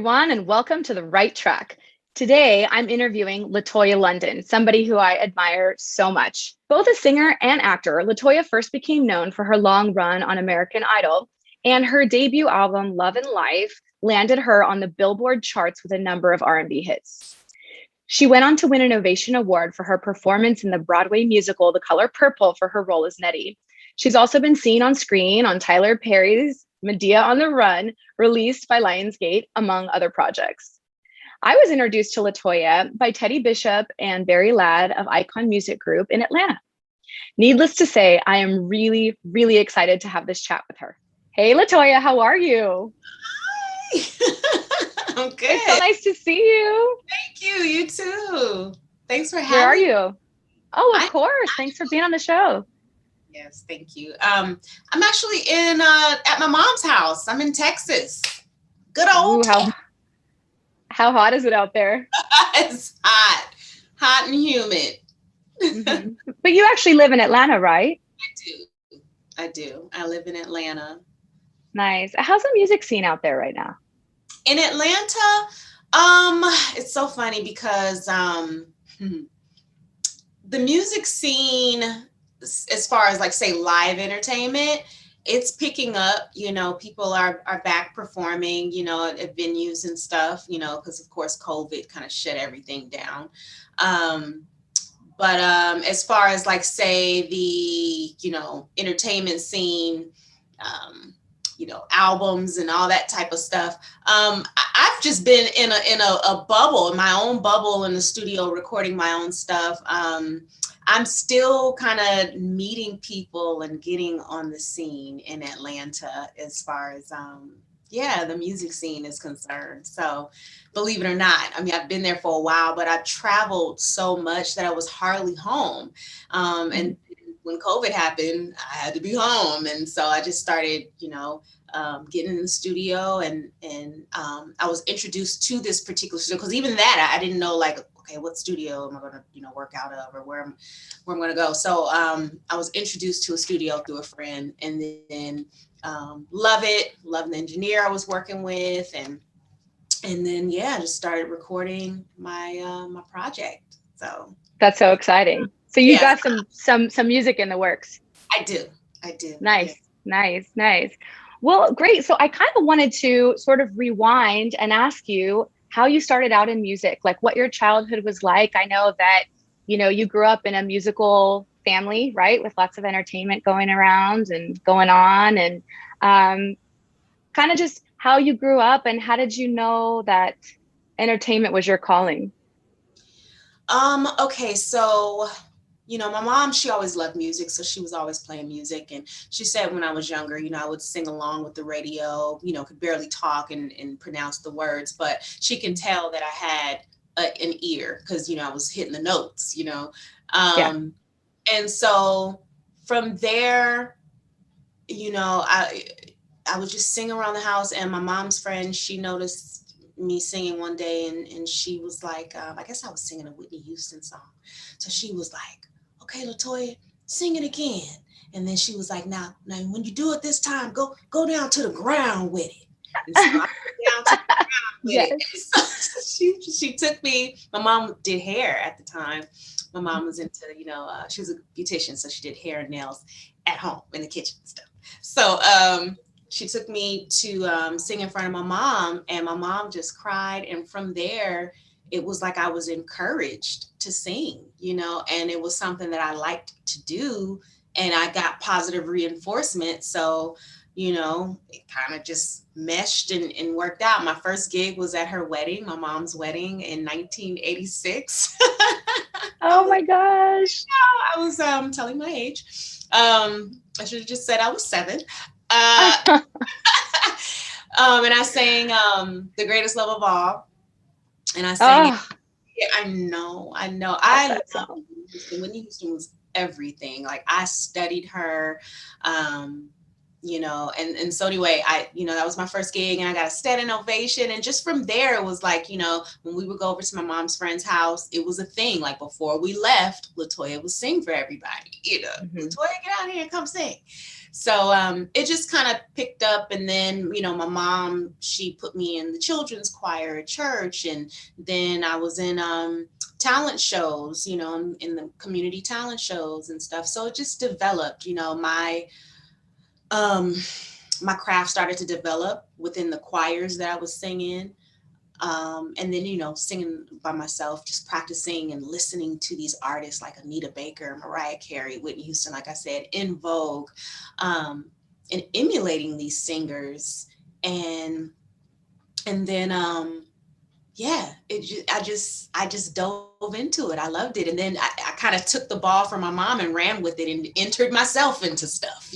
everyone, and welcome to The Right Track. Today, I'm interviewing LaToya London, somebody who I admire so much. Both a singer and actor, LaToya first became known for her long run on American Idol, and her debut album, Love and Life, landed her on the Billboard charts with a number of R&B hits. She went on to win an Ovation Award for her performance in the Broadway musical The Color Purple for her role as Nettie. She's also been seen on screen on Tyler Perry's Medea on the Run, released by Lionsgate, among other projects. I was introduced to LaToya by Teddy Bishop and Barry Ladd of Icon Music Group in Atlanta. Needless to say, I am really, really excited to have this chat with her. Hey, LaToya, how are you? Hi. I'm good. It's so nice to see you. Thank you. You too. Thanks for having me. Where are you? Oh, of course. Thanks for being on the show. Yes, thank you. I'm actually in at my mom's house. I'm in Texas. Good old. Ooh, how hot is it out there? It's hot and humid. Mm-hmm. But you actually live in Atlanta, right? I do. I live in Atlanta. Nice. How's the music scene out there right now? In Atlanta, it's so funny because the music scene, as far as like say live entertainment, it's picking up. People are back performing, at venues and stuff, because of course COVID kind of shut everything down. But as far as like say the entertainment scene, albums and all that type of stuff. I've just been in a bubble, in my own bubble in the studio, recording my own stuff. I'm still kind of meeting people and getting on the scene in Atlanta as far as, the music scene is concerned. So believe it or not, I mean, I've been there for a while, but I've traveled so much that I was hardly home. And when COVID happened, I had to be home. And so I just started, getting in the studio and I was introduced to this particular studio because even that, I didn't know like, okay, what studio am I going to, work out of or where I'm going to go. So I was introduced to a studio through a friend and then love the engineer I was working with. And then, I just started recording my project. So that's so exciting. So you got some music in the works. I do. Nice. Well, great. So I kind of wanted to sort of rewind and ask you how you started out in music, like what your childhood was like. I know that, you grew up in a musical family, right? With lots of entertainment going around and going on, and kind of just how you grew up and how did you know that entertainment was your calling? Okay. So, my mom, she always loved music. So she was always playing music. And she said when I was younger, I would sing along with the radio, could barely talk and pronounce the words, but she can tell that I had an ear because, I was hitting the notes, And so from there, I would just sing around the house, and my mom's friend, she noticed me singing one day and she was like, I guess I was singing a Whitney Houston song. So she was like, okay, LaToya, sing it again. And then she was like, now when you do it this time, go down to the ground with it. And so I went down to the ground with it. So she took me, my mom did hair at the time. My mom was into, she was a beautician, so she did hair and nails at home in the kitchen and stuff. So she took me to sing in front of my mom, and my mom just cried. And from there, it was like I was encouraged to sing, and it was something that I liked to do. And I got positive reinforcement. So, it kind of just meshed and worked out. My first gig was at her wedding, my mom's wedding in 1986. Oh my gosh. I was telling my age. I should have just said I was 7. And I sang The Greatest Love of All. And I sang it. Yeah, I know. I love Whitney Houston. Whitney Houston was everything. Like I studied her. And so anyway, that was my first gig, and I got a standing ovation. And just from there, it was like, when we would go over to my mom's friend's house, it was a thing. Like before we left, LaToya would sing for everybody, LaToya, get out here and come sing. So it just kind of picked up. And then, my mom, she put me in the children's choir at church. And then I was in talent shows, in the community talent shows and stuff. So it just developed, my craft started to develop within the choirs that I was singing. And then, singing by myself, just practicing and listening to these artists like Anita Baker, Mariah Carey, Whitney Houston, like I said, In Vogue, and emulating these singers. And then, I just dove into it. I loved it. And then I kind of took the ball from my mom and ran with it and entered myself into stuff,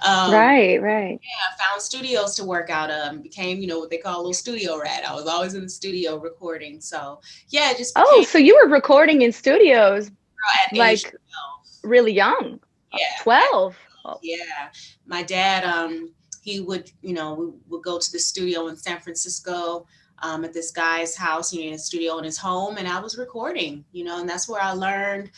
Right. I found studios to work out of and became, what they call a little studio rat. I was always in the studio recording. So it just became. Oh, so you were recording in studios At like age 12. really young. Yeah. 12. Yeah. My dad, he would, we would go to the studio in San Francisco, at this guy's house. He had a studio in his home, and I was recording, and that's where I learned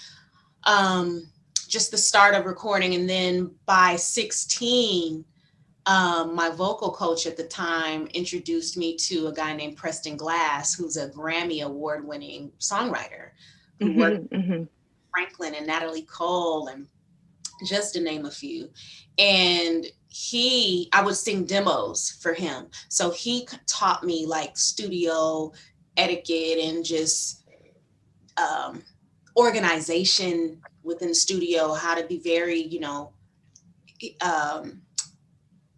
just the start of recording. And then by 16, my vocal coach at the time introduced me to a guy named Preston Glass, who's a Grammy award-winning songwriter who worked with Franklin and Natalie Cole, and just to name a few. And I would sing demos for him. So he taught me like studio etiquette and just organization within the studio, how to be very,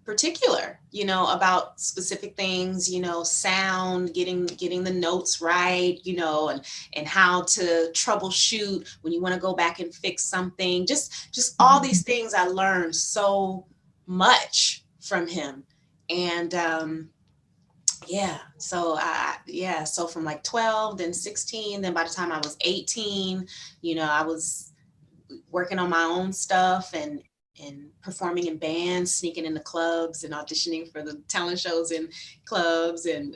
particular, about specific things, sound, getting the notes right, and how to troubleshoot when you want to go back and fix something. Just all these things I learned so much from him. And so from like 12, then 16, then by the time I was 18, I was working on my own stuff and performing in bands, sneaking into clubs and auditioning for the talent shows in clubs. And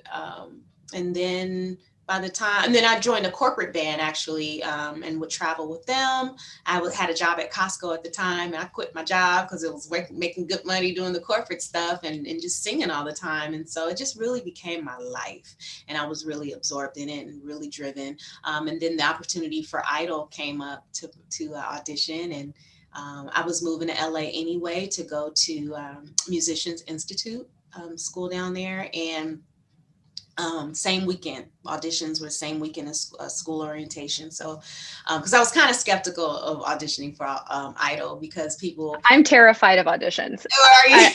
then I joined a corporate band actually, and would travel with them. I had a job at Costco at the time, and I quit my job because it was making good money doing the corporate stuff and just singing all the time. And so it just really became my life, and I was really absorbed in it and really driven. And then the opportunity for Idol came up to audition, and I was moving to LA anyway to go to Musicians Institute school down there. And same weekend, auditions were the same weekend as school orientation. So, because I was kind of skeptical of auditioning for Idol because people. I'm terrified of auditions. Who are you?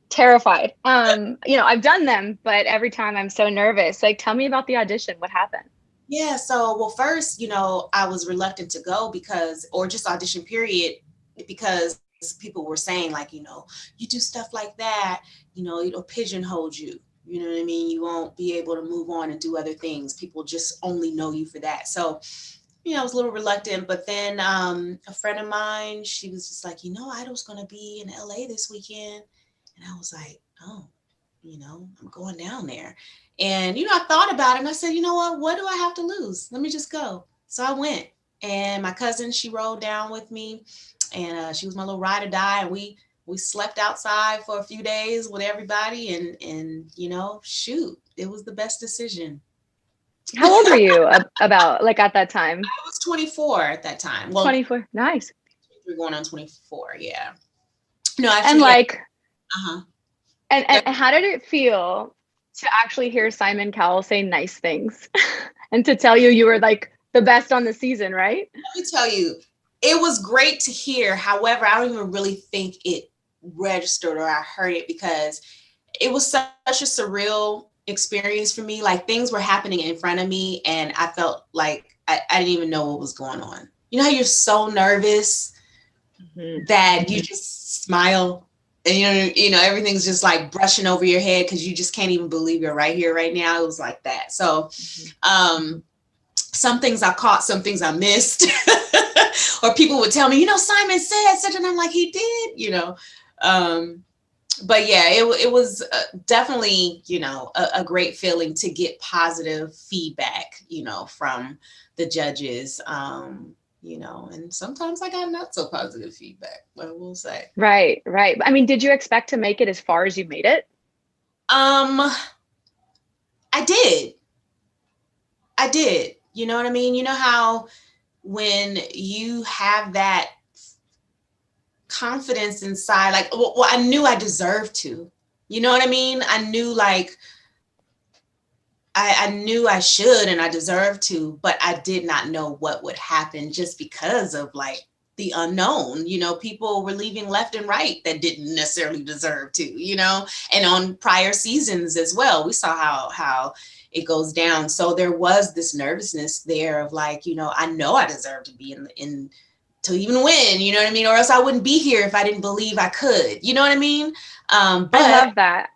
Terrified. I've done them, but every time I'm so nervous. Like, tell me about the audition. What happened? Yeah. So, well, first, I was reluctant to go or just audition period, because people were saying like, you do stuff like that, it'll pigeonhole you. You know what I mean? You won't be able to move on and do other things. People just only know you for that. So, I was a little reluctant, but then a friend of mine, she was just like, Idol's going to be in LA this weekend. And I was like, oh, I'm going down there. And, I thought about it and I said, you know what do I have to lose? Let me just go. So I went, and my cousin, she rode down with me, and she was my little ride or die. And we slept outside for a few days with everybody, and shoot, it was the best decision. How old were you about, like, at that time? I was 24 at that time. Well, 24. Nice. We're going on 24. Yeah. No, actually. And like, uh-huh. And how did it feel to actually hear Simon Cowell say nice things and to tell you were like the best on the season, right? Let me tell you, it was great to hear. However, I don't even really think it registered or I heard it, because it was such a surreal experience for me. Like, things were happening in front of me, and I felt like I didn't even know what was going on. You know how you're so nervous that you just smile, and everything's just like brushing over your head because you just can't even believe you're right here right now. It was like that. So some things I caught, some things I missed. Or people would tell me, Simon said such, and I'm like, he did, But yeah, it was definitely, a great feeling to get positive feedback, from the judges. And sometimes I got not so positive feedback, I will say. Right, right. I mean, did you expect to make it as far as you made it? Um, I did. I did. You know what I mean? You know how when you have that confidence inside, like, well, I knew I deserved to. You know what I mean? I knew, like, I knew I should and I deserved to, but I did not know what would happen just because of, like, the unknown. People were leaving left and right that didn't necessarily deserve to, and on prior seasons as well, we saw how it goes down. So there was this nervousness there of, like, I know I deserve to be in to even win, you know what I mean? Or else I wouldn't be here if I didn't believe I could, you know what I mean? I But love that.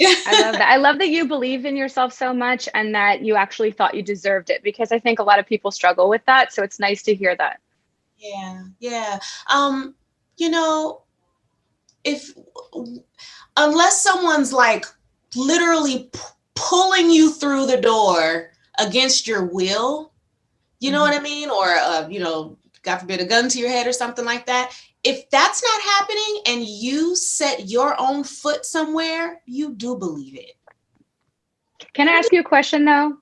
I love that. I love that you believe in yourself so much and that you actually thought you deserved it, because I think a lot of people struggle with that. So it's nice to hear that. yeah, yeah. Um, you know, if unless someone's, like, literally pulling you through the door against your will, you know Mhm. what I mean? Or, God forbid, a gun to your head or something like that. If that's not happening and you set your own foot somewhere, you do believe it. Can I ask you a question though?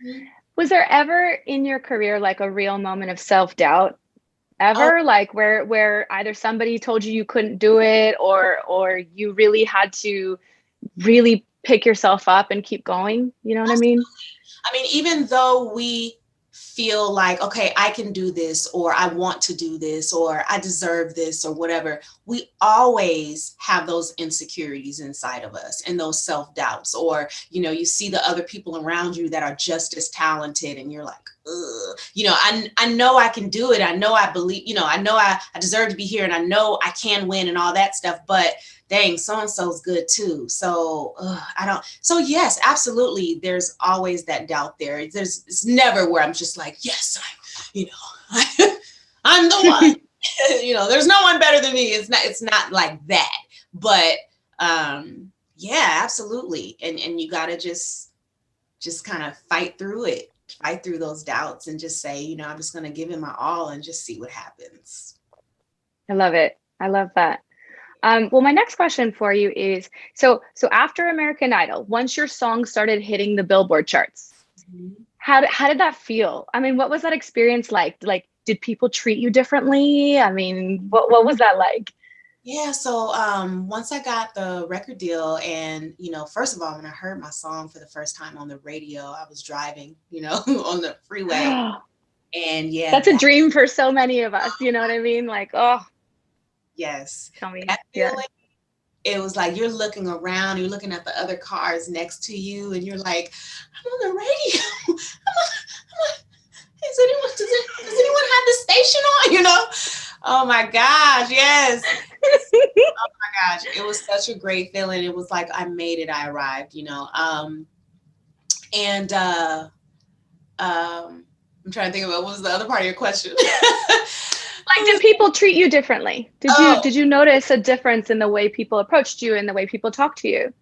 Mhm. Was there ever in your career like a real moment of self-doubt? Oh, Ever, like where either somebody told you you couldn't do it, or you really had to really pick yourself up and keep going? You know what I mean? I mean, even though we feel like, okay, I can do this, or I want to do this, or I deserve this, or whatever, we always have those insecurities inside of us and those self doubts. Or, you see the other people around you that are just as talented, and you're like, ugh. I know I can do it. I know I believe, I know I deserve to be here, and I know I can win and all that stuff. But dang, so and so's good too. So I don't. So yes, absolutely. There's always that doubt there. It's never where I'm just like, yes, I, I'm the one. There's no one better than me. It's not like that. But yeah, absolutely. And you got to just kind of fight through it. Fight through those doubts and just say, I'm just going to give it my all and just see what happens. I love it. I love that. Well, my next question for you is, so after American Idol, once your song started hitting the Billboard charts, Mhm. how did that feel? I mean, what was that experience like? Like, did people treat you differently? I mean, what was that like? Yeah, so once I got the record deal, and first of all, when I heard my song for the first time on the radio, I was driving, on the freeway, and yeah, That's a dream for so many of us. You know what I mean? Like, oh, yes, tell me. that Yeah. feeling, it was like you're looking around, you're looking at the other cars next to you, and you're like, I'm on the radio. Does anyone have the station on? Oh my gosh, yes. Gosh, it was such a great feeling. It was like I made it, I arrived, and I'm trying to think about what was the other part of your question. Like, did people treat you differently? Did you Oh, did you notice a difference in the way people approached you and the way people talked to you?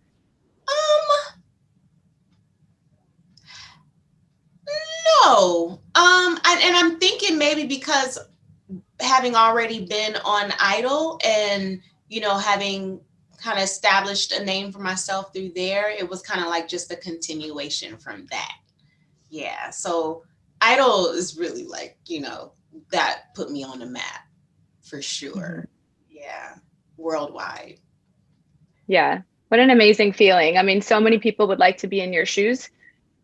no. And I'm thinking maybe because having already been on Idol and, having kind of established a name for myself through there, it was kind of like just a continuation from that. Yeah. So Idol is really like, that put me on the map for Mhm. sure. Yeah. Worldwide. Yeah. What an amazing feeling. I mean, so many people would like to be in your shoes.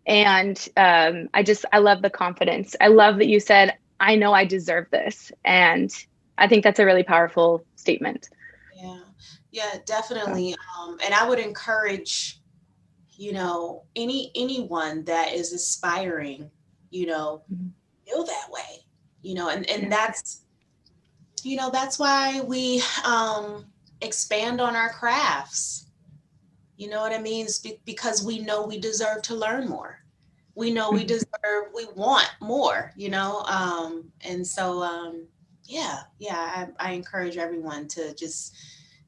And I love the confidence. I love that you said, I know I deserve this. And I think that's a really powerful statement. Yeah. Yeah, So, definitely. And I would encourage, anyone that is aspiring, you know, mhm. feel that way, and Yeah. that's why we expand on our crafts. You know what I mean? It's because we know we deserve to learn more. We know we Mhm. deserve, we want more, and so, yeah, I encourage everyone to just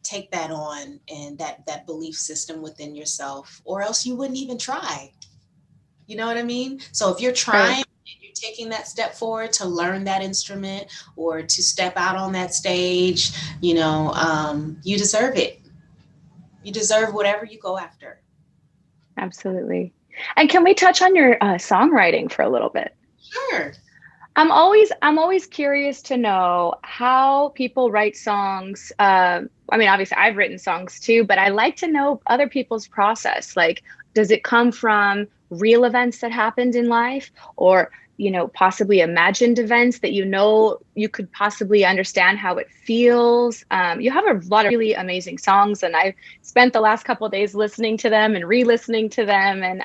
take that on, and that belief system within yourself, or else you wouldn't even try. You know what I mean? So if you're trying, Right. and you're taking that step forward to learn that instrument or to step out on that stage, you deserve it. You deserve whatever you go after. Absolutely. And can we touch on your songwriting for a little bit? Sure. I'm always curious to know how people write songs. I mean, obviously, I've written songs too, but I like to know other people's process. Like, does it come from real events that happened in life, or possibly imagined events that you could possibly understand how it feels? You have a lot of really amazing songs, and I spent the last couple of days listening to them and re-listening to them, and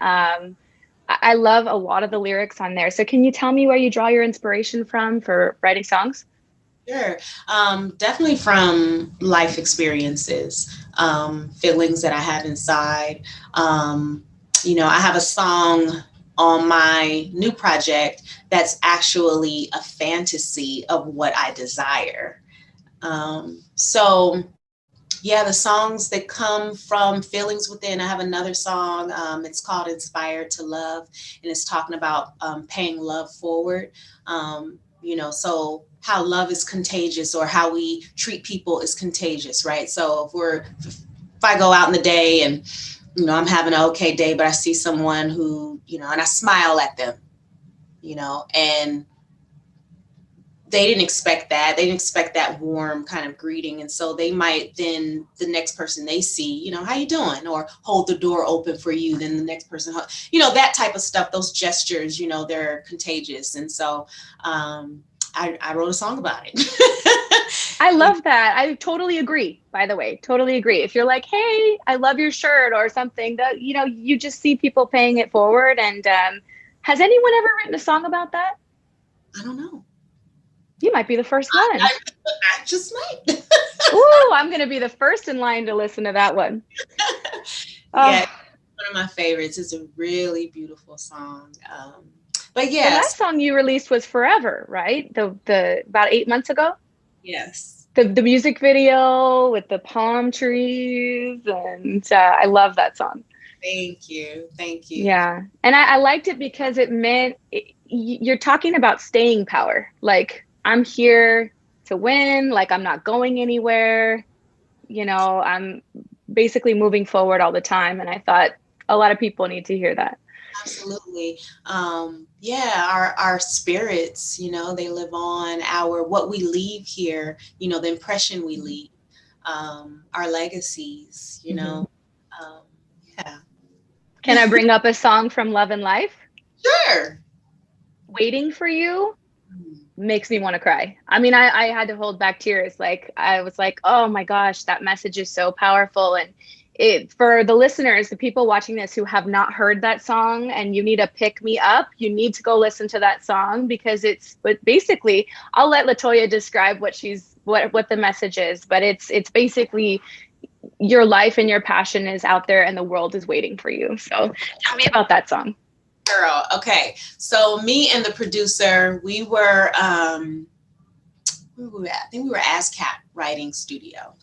I love a lot of the lyrics on there. So can you tell me where you draw your inspiration from for writing songs? Sure. Definitely from life experiences, feelings that I have inside. I have a song on my new project that's actually a fantasy of what I desire. So yeah, the songs that come from feelings within. I have another song. It's called Inspired to Love, and it's talking about paying love forward. So how love is contagious, or how we treat people is contagious, right? So if I go out in the day and, I'm having an okay day, but I see someone who, and I smile at them, and they didn't expect that. They didn't expect that warm kind of greeting. And so they might then, the next person they see, how you doing? Or hold the door open for you. Then the next person, that type of stuff, those gestures, they're contagious. And so I wrote a song about it. I love that. I totally agree, by the way. Totally agree. If you're like, hey, I love your shirt or something, that you just see people paying it forward. And has anyone ever written a song about that? I don't know. You might be the first one. I just might. Ooh, I'm going to be the first in line to listen to that one. Yeah, Oh, one of my favorites. It's a really beautiful song. But the yes, last song you released was Forever, right? The about 8 months ago. yes. The music video with the palm trees, and I love that song. Thank you. Thank you. Yeah, and I liked it because it meant you're talking about staying power. Like, I'm here to win. Like, I'm not going anywhere. I'm basically moving forward all the time, and I thought a lot of people need to hear that. Absolutely. Yeah, our spirits, they live on. What we leave here, the impression we leave, our legacies, Mhm. Um, yeah. Can I bring up a song from Love and Life? Sure. Waiting for You makes me want to cry. I mean, I had to hold back tears. Like, I was like, oh my gosh, that message is so powerful. And for the listeners, the people watching this who have not heard that song and you need a pick me up, you need to go listen to that song, because but basically, I'll let LaToya describe what the message is, but it's basically your life and your passion is out there and the world is waiting for you. So tell me about that song. Girl. Okay. So me and the producer, we were, where were we at? I think we were ASCAP writing studio.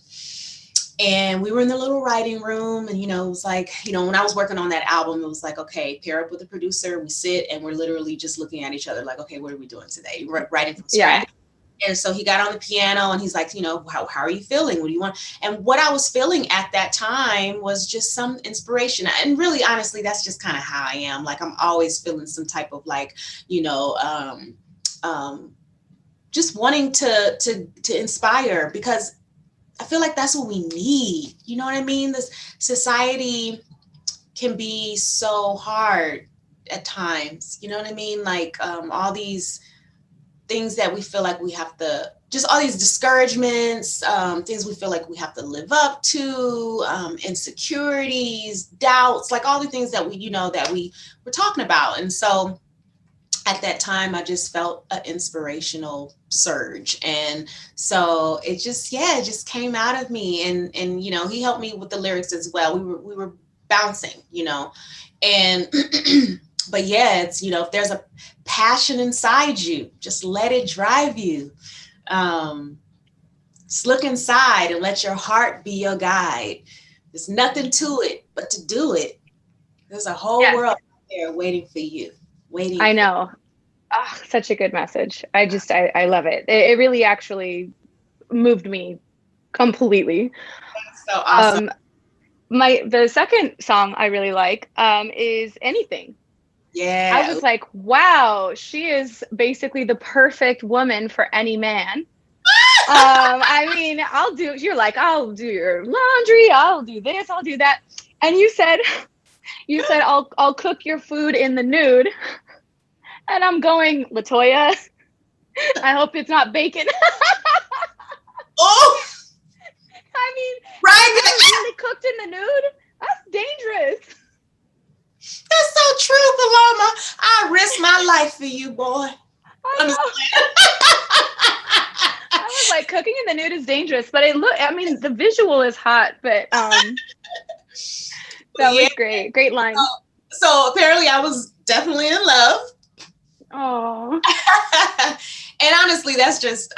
And we were in the little writing room, and it was like, when I was working on that album, it was like, okay, pair up with the producer, we sit and we're literally just looking at each other like, okay, what are we doing today? We're writing from Yeah. scratch. And so he got on the piano and he's like, how are you feeling? What do you want? And what I was feeling at that time was just some inspiration. And really, honestly, that's just kind of how I am. Like, I'm always feeling some type of like, just wanting to inspire, because I feel like that's what we need. You know what I mean? This society can be so hard at times. You know what I mean? Like, all these things that we feel like we have to, just all these discouragements, things we feel like we have to live up to, insecurities, doubts, like all the things that we were talking about. And so at that time, I just felt an inspirational surge. And so it just came out of me. And he helped me with the lyrics as well. We were bouncing, and but yeah, it's, if there's a passion inside you, just let it drive you. Just look inside and let your heart be your guide. There's nothing to it but to do it. There's a whole Yes, world out there waiting for you, waiting I for know. Ah, such a good message. I love it. It really actually moved me completely. you. So awesome. Um, the second song I really like is Anything. I Yeah. was like, wow, she is basically the perfect woman for any man. I mean, you're like, I'll do your laundry, I'll do this, I'll do that. And you said, I'll cook your food in the nude. And I'm going, LaToya, I hope it's not bacon. Oh, I mean, have you ever right. really cooked in the nude? That's dangerous. That's so true, Paloma. I risk my life for you, boy. I know. Understand? I was like, cooking in the nude is dangerous, but I mean, the visual is hot, but But that yeah. was great. Great line. So apparently, I was definitely in love. Oh, And honestly, that's just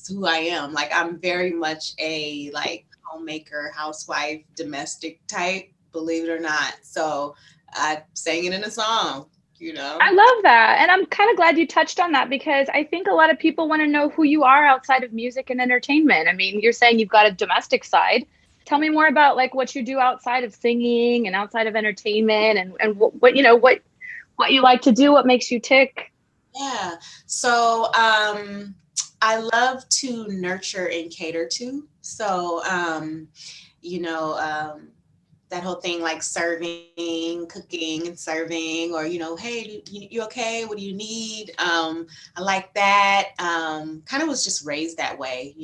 who I am. Like I'm very much a like homemaker, housewife, domestic type, believe it or not. So I sang it in a song, you I know. love that. And I'm kind of glad you touched on that because I think a lot of people want to know who you are outside of music and entertainment. I mean, you're saying you've got a domestic side. Tell me more about like what you do outside of singing and outside of entertainment and what you like to do, what makes you tick. Yeah. So I love to nurture and cater to. So you know, that whole thing like serving, cooking and serving, or hey, you okay? What do you need? I like that. Kind of was just raised that way,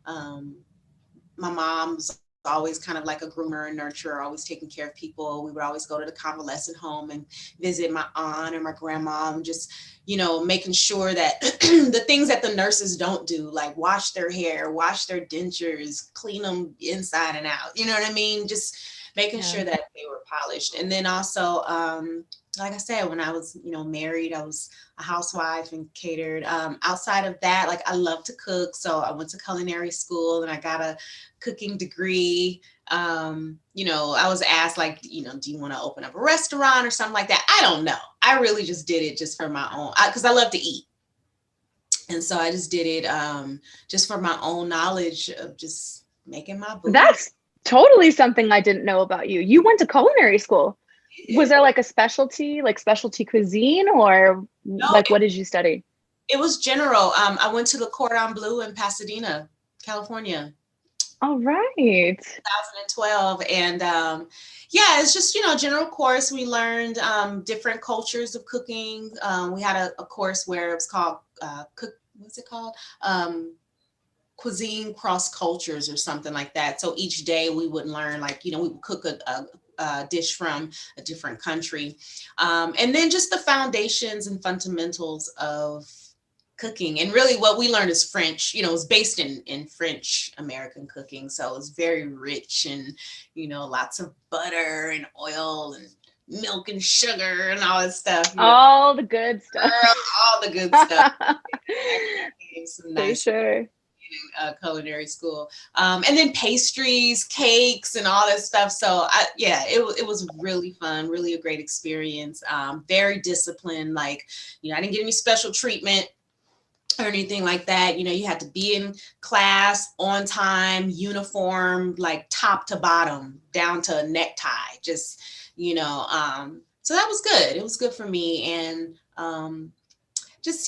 my mom's always kind of like a groomer and nurturer, always taking care of people. We would always go to the convalescent home and visit my aunt or my grandma and just, making sure that the things that the nurses don't do, like wash their hair, wash their dentures, clean them inside and out. You know what I mean? Just making Yeah. sure that they were polished. And then also, like I said, when I was, married, I was a housewife and catered. Outside of that, like I love to cook. So I went to culinary school and I got a cooking degree. I was asked like, do you want to open up a restaurant or something like that? I don't know. I really just did it just for my own, because I love to eat. And so I just did it just for my own knowledge of just making my booty. That's totally something I didn't know about you. You went to culinary school. Was there like a specialty, like specialty cuisine, or No, like what did you study? it was general. I went to the Cordon Bleu in Pasadena, California. All right. 2012, and yeah, it's just general course. We learned different cultures of cooking. We had a course where it was called cook what's it called, cuisine cross cultures or something like that. So each day we would learn, like, we would cook a dish from a different country, and then just the foundations and fundamentals of cooking. And really what we learned is French. It's based in French American cooking, so it's very rich and lots of butter and oil and milk and sugar and all that stuff. All the good stuff. Girl, all the good stuff. Some For nice sure. culinary school, and then pastries, cakes, and all that stuff. So yeah, it was really fun, really a great experience. Very disciplined. Like, I didn't get any special treatment or anything like that. You had to be in class on time, uniform, like top to bottom, down to a necktie. Just, so that was good. It was good for me, and just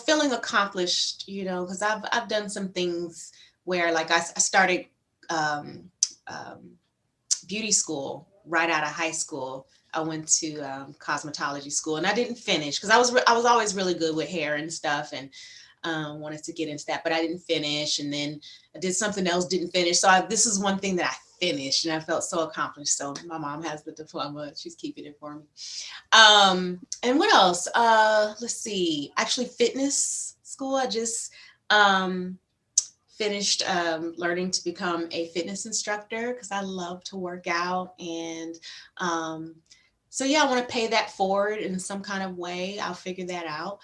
feeling accomplished, because I've done some things where, like, I started um, um, beauty school right out of high school. I went to cosmetology school, and I didn't finish because I was always really good with hair and stuff, and wanted to get into that, but I didn't finish. And then I did something else, didn't finish. So this is one thing that I finished, and I felt so accomplished. So my mom has the diploma; she's keeping it for me. And what else? Let's see. Actually, fitness school. I just finished learning to become a fitness instructor because I love to work out. And so, yeah, I want to pay that forward in some kind of way. I'll figure that out.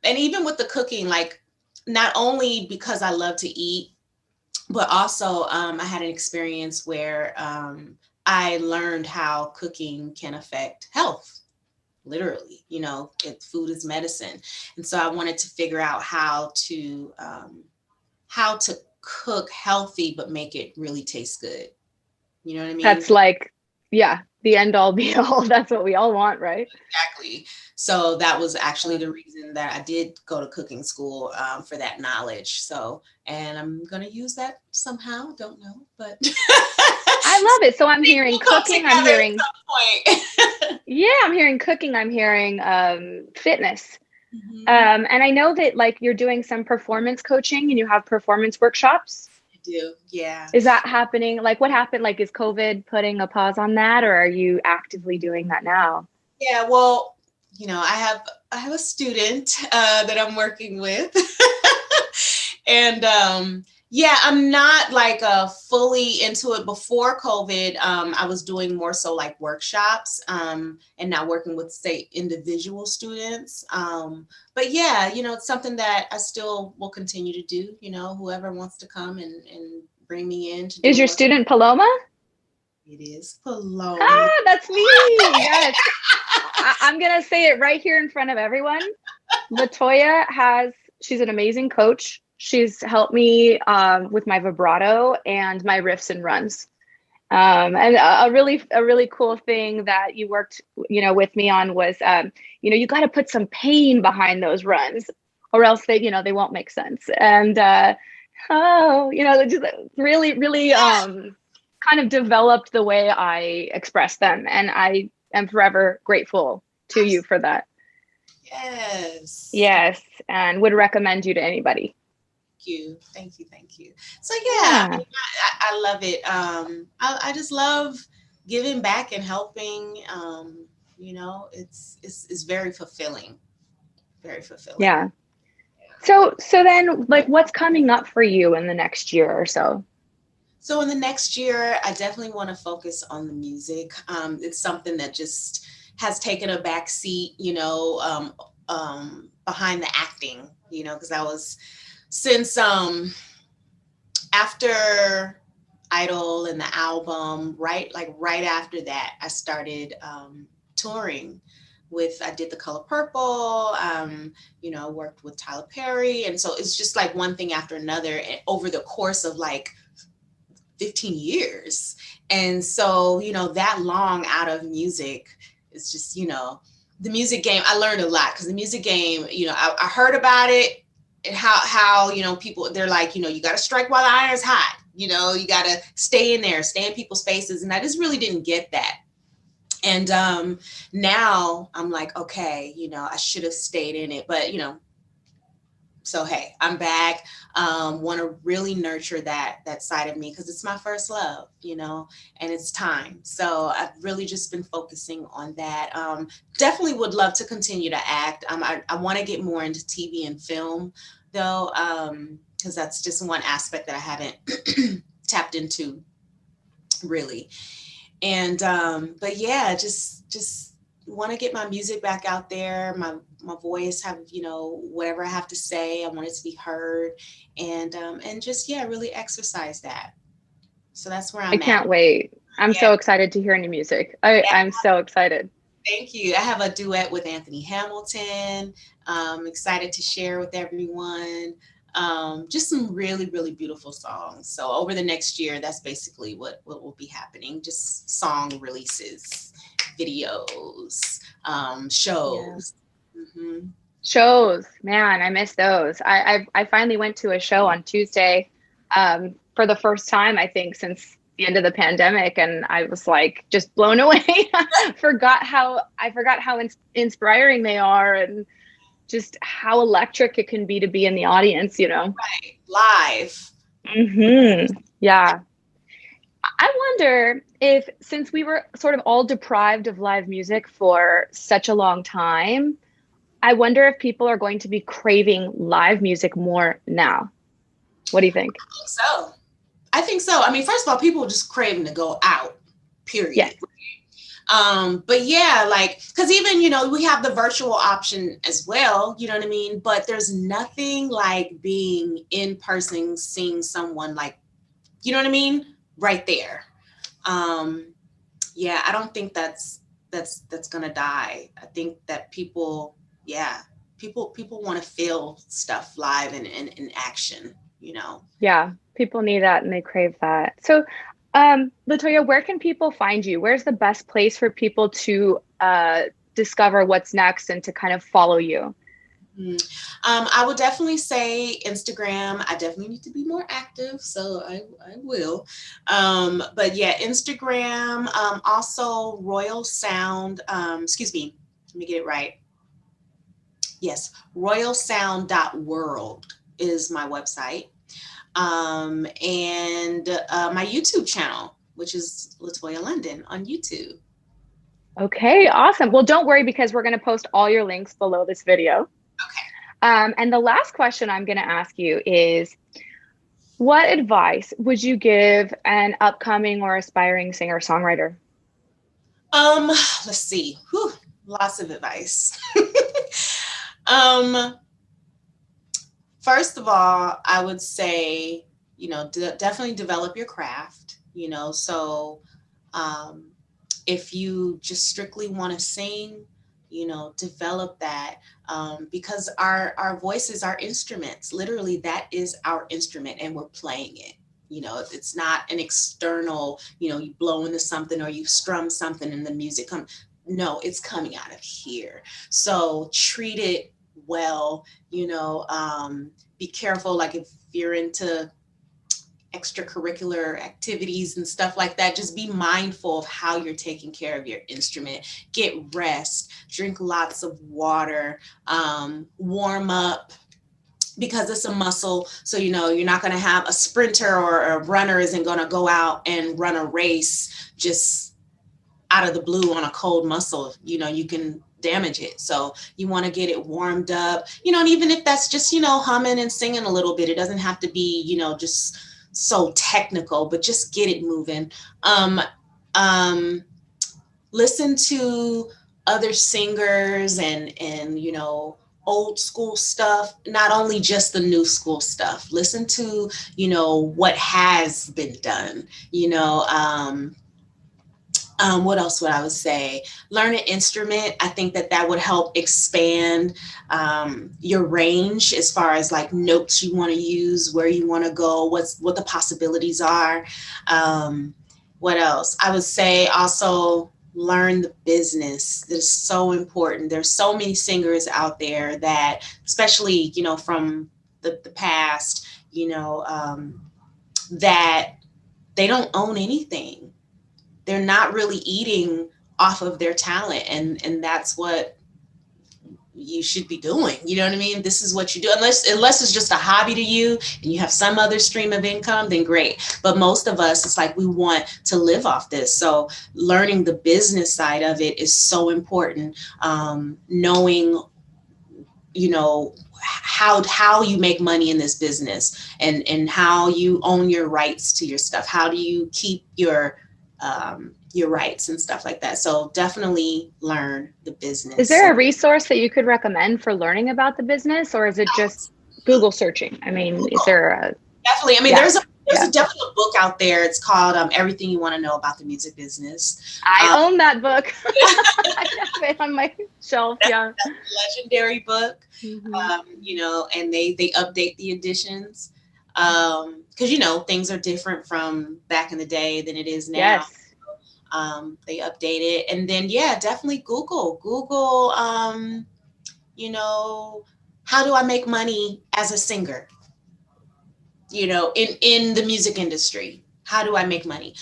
And even with the cooking, like not only because I love to eat, but also I had an experience where I learned how cooking can affect health. Literally, food is medicine, and so I wanted to figure out how to cook healthy but make it really taste good. You know what I mean? That's like, yeah, the end all be all. That's what we all want, right? Exactly. So that was actually the reason that I did go to cooking school, for that knowledge. So, and I'm gonna use that somehow. Don't know, but I love it. So I'm things hearing will come cooking, I'm together at hearing, some point. yeah, I'm hearing cooking, I'm hearing fitness. Mhm. And I know that like you're doing some performance coaching and you have performance workshops. I do, yeah. Is that happening? Like what happened? Like is COVID putting a pause on that, or are you actively doing that now? Yeah, well, I have a student that I'm working with, and yeah, I'm not like fully into it. Before COVID, I was doing more so like workshops, and now working with say individual students. But yeah, it's something that I still will continue to do. Whoever wants to come and bring me in to do Is a your workshop, student Paloma? it is Paloma. Ah, that's me. Yes. I'm going to say it right here in front of everyone. She's an amazing coach. She's helped me with my vibrato and my riffs and runs. And a really cool thing that you worked, with me on was, you got to put some pain behind those runs, or else they won't make sense. And just really, really kind of developed the way I express them, and I am forever grateful to you for that. Yes. Yes, and would recommend you to anybody. Thank you. So yeah, I Yeah. mean, I love it. I just love giving back and helping. It's very fulfilling, very fulfilling. Yeah. So then, like, what's coming up for you in the next year or so? So in the next year, I definitely want to focus on the music. It's something that just has taken a back seat, behind the acting, because I was since after Idol and the album, right after that, I started touring I did The Color Purple, worked with Tyler Perry. And so it's just like one thing after another over the course of like 15 years. And so, that long out of music is just, the music game. I learned a lot because the music game, I heard about it and how, people, they're like, you got to strike while the iron's hot. You got to stay in there, stay in people's faces. And I just really didn't get that. And now I'm like, okay, I should have stayed in it. But, so hey, I'm back. Want to really nurture that side of me because it's my first love, and it's time. So I've really just been focusing on that. Definitely would love to continue to act. I want to get more into TV and film though, because that's just one aspect that I haven't tapped into really. And but yeah, just want to get my music back out there, my voice, have whatever I have to say, I want it to be heard, and just yeah, really exercise that. So that's where I I'm at. can't wait. I'm Yeah, so excited to hear new music. I'm so excited. thank you. I have a duet with Anthony Hamilton. Excited to share with everyone. Just some really, really beautiful songs. So over the next year, that's basically what will be happening. Just song releases, videos, Yeah. shows. Hmm. Shows, man, I miss those. I finally went to a show on Tuesday, for the first time, I think, since the end of the pandemic, and I was like just blown away. I forgot how inspiring they are, and just how electric it can be to be in the audience. Live. Yeah. I wonder if, since we were sort of all deprived of live music for such a long time, I wonder if people are going to be craving live music more now. What do you think? So I think so. I mean, first of all, people are just craving to go out, Yes. period. But yeah, like, because even, we have the virtual option as well, you know what I mean? But there's nothing like being in person, seeing someone like, you know what I mean? Right there. Um, yeah, I don't think that's gonna die. I think that yeah, people want to feel stuff live and in action, you know. Yeah, people need that and they crave that. So, LaToya, where can people find you? Where's the best place for people to discover what's next and to kind of follow you? Mm. I would definitely say Instagram. I definitely need to be more active, so I will. But yeah, Instagram. Also, Royal Sound. Excuse me. Let me get it right. Yes, royalsound.world is my website. And my YouTube channel, which is LaToya London on YouTube. Okay, awesome. Well, don't worry because we're going to post all your links below this video. Okay. And the last question I'm going to ask you is, what advice would you give an upcoming or aspiring singer-songwriter? Let's see. Whew, lots of advice. um, First of all, I would say, definitely develop your craft, so um, if you just strictly want to sing, develop that, because our voices are instruments. Literally, that is our instrument and we're playing it. It's not an external, you blow into something or you strum something and the music comes. No, it's coming out of here. So treat it well, be careful. Like if you're into extracurricular activities and stuff like that, just be mindful of how you're taking care of your instrument. Get rest, drink lots of water, warm up, because it's a muscle. So, you're not going to have a sprinter or a runner isn't going to go out and run a race just out of the blue on a cold muscle. You can damage it. So you want to get it warmed up, and even if that's just, humming and singing a little bit, it doesn't have to be, just so technical, but just get it moving. Um, um, Listen to other singers and old school stuff, not only just the new school stuff. Listen to what has been done. What else would I would say? Learn an instrument. I think that would help expand your range as far as like notes you want to use, where you want to go, what the possibilities are. What else? I would say also learn the business. That's so important. There's so many singers out there that, especially from the past, that they don't own anything. They're not really eating off of their talent, and that's what you should be doing. You know what I mean? This is what you do, unless it's just a hobby to you and you have some other stream of income, then great. But most of us, it's like we want to live off this. So learning the business side of it is so important. Knowing how you make money in this business, and how you own your rights to your stuff. How do you keep your rights and stuff like that? So definitely learn the Is business. there a resource that you could recommend for learning about the business, or is it just Google searching? I mean, is there a Definitely. I mean, yeah, there's yeah. a definite book out there. It's called Everything You Want to Know About the Music Business. I own that book. I have it on my shelf. Yeah. That's a legendary book. Mhm. And they update the editions. Because things are different from back in the day than it is now. Yes. They update it, and then yeah, definitely Google. How do I make money as a singer? In the music industry, how do I make money?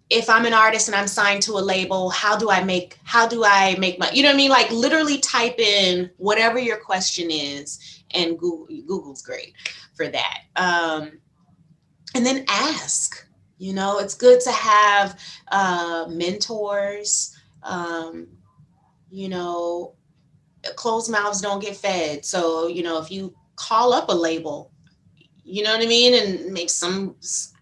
If I'm an artist and I'm signed to a label, how do I make money? You know what I mean? Like literally type in whatever your question is, and Google's great for that. And then ask. It's good to have mentors. You know, Closed mouths don't get fed. So, if you call up a label, you know what I mean, and make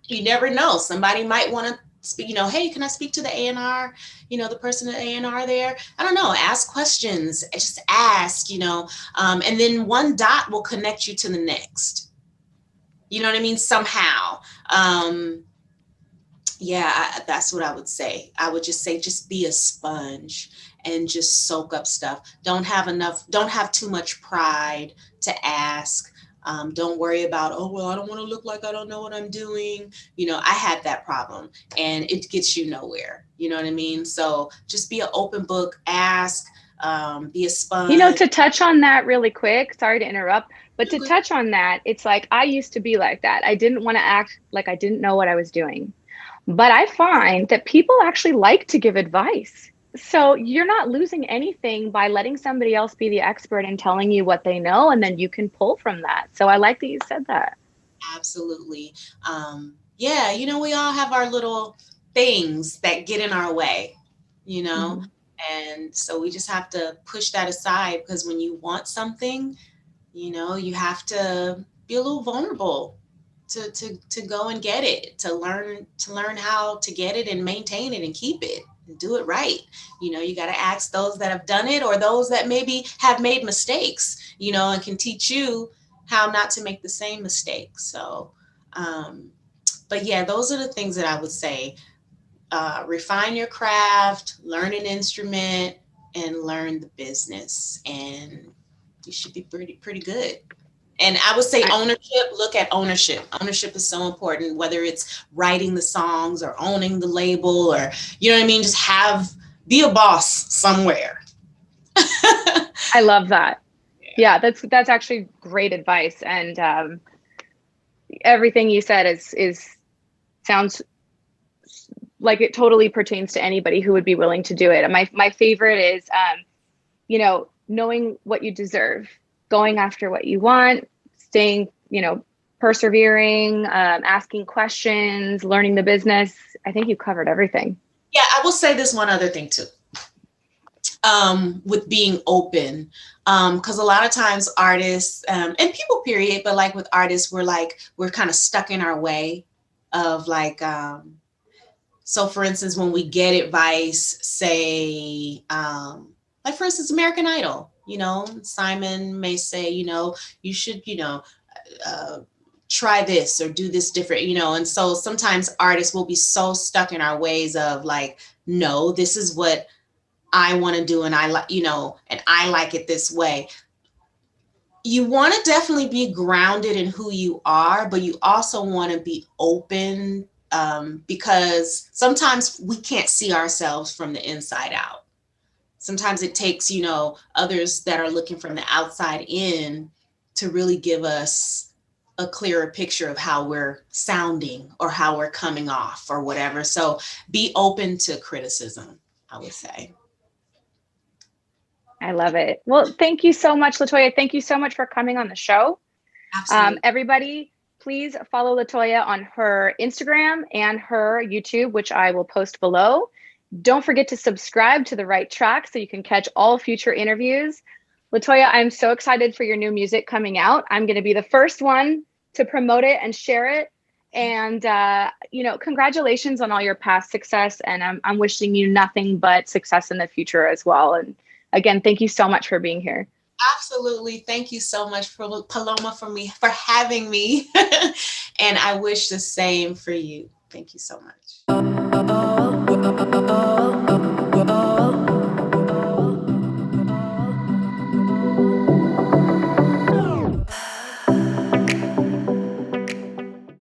you never know. Somebody might want to speak, hey, can I speak to the A&R, the person at A&R there? I don't know, ask questions, just ask, and then one dot will connect you to the next. You know what I mean? Somehow. Yeah, that's what I would say. I would just say, just be a sponge and just soak up stuff. Don't have too much pride to ask. Don't worry about, oh, well, I don't want to look like I don't know what I'm doing. I had that problem, and it gets you nowhere. You know what I mean? So just be an open book, ask, be a sponge. To touch on that really quick, sorry to interrupt, but to touch on that, it's like I used to be like that. I didn't want to act like I didn't know what I was doing. But I find that people actually like to give advice. So you're not losing anything by letting somebody else be the expert and telling you what they know, and then you can pull from that. So I like that you said that. Absolutely. Yeah, we all have our little things that get in our way, you know, Mhm. and so we just have to push that aside, because when you want something, you have to be a little vulnerable to go and get it, to learn how to get it and maintain it and keep it and do it right. You got to ask those that have done it, or those that maybe have made mistakes, and can teach you how not to make the same mistakes. So, um, but yeah, those are the things that I would say. Refine your craft, learn an instrument, and learn the business, and you should be pretty good. And I would say I, ownership. Look at ownership. Ownership is so important, whether it's writing the songs or owning the label, or, you know what I mean? Just be a boss somewhere. I love that. Yeah, that's actually great advice. And everything you said is sounds like it totally pertains to anybody who would be willing to do it. And my favorite is knowing what you deserve, going after what you want, staying, persevering, asking questions, learning the business. I think you covered everything. Yeah, I will say this one other thing too, with being open. Because a lot of times artists, and people, period, but like with artists, we're kind of stuck in our way of like, so for instance, when we get advice, say, like for instance, American Idol, Simon may say, you should, uh, try this or do this different, and so sometimes artists will be so stuck in our ways of like, no, this is what I want to do, and I like, and I like it this way. You want to definitely be grounded in who you are, but you also want to be open, because sometimes we can't see ourselves from the inside out. Sometimes it takes, others that are looking from the outside in to really give us a clearer picture of how we're sounding or how we're coming off or whatever. So be open to criticism, I would say. I love it. Well, thank you so much, LaToya. Thank you so much for coming on the show. Absolutely. Everybody, please follow LaToya on her Instagram and her YouTube, which I will post below. Don't forget to subscribe to The Right Track so you can catch all future interviews. LaToya, I'm so excited for your new music coming out. I'm going to be the first one to promote it and share it. And, congratulations on all your past success. And I'm wishing you nothing but success in the future as well. And again, thank you so much for being here. Absolutely. Thank you so much, for Paloma, for having me. And I wish the same for you. Thank you so much.